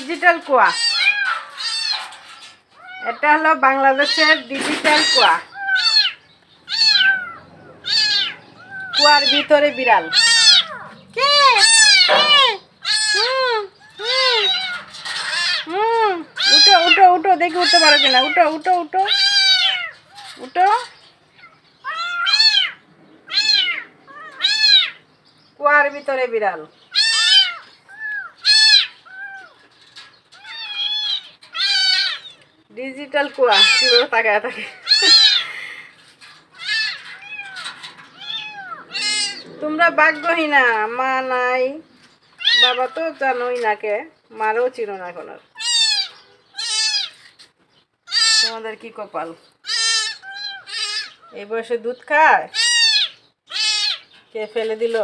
Digital কুয়া। এটা হলো বাংলাদেশের ডিজিটাল কুয়া। কুয়ার ভিতরে বিড়াল। উঠো উঠো উঠো, দেখি উঠতে পারো কিনা। উঠো উঠো উঠো উঠো। কুয়ার ভিতরে বিড়াল। ডিজিটাল কুয়া কিভাবে তাকায় থাকে। তোমরা ভাগ্যহীনা, মা নাই, বাবা তো জানোই না, কে মারও চিনো না এখন আর। তোমাদের কি কপাল, এই বয়সে দুধ খায়, কে ফেলে দিল।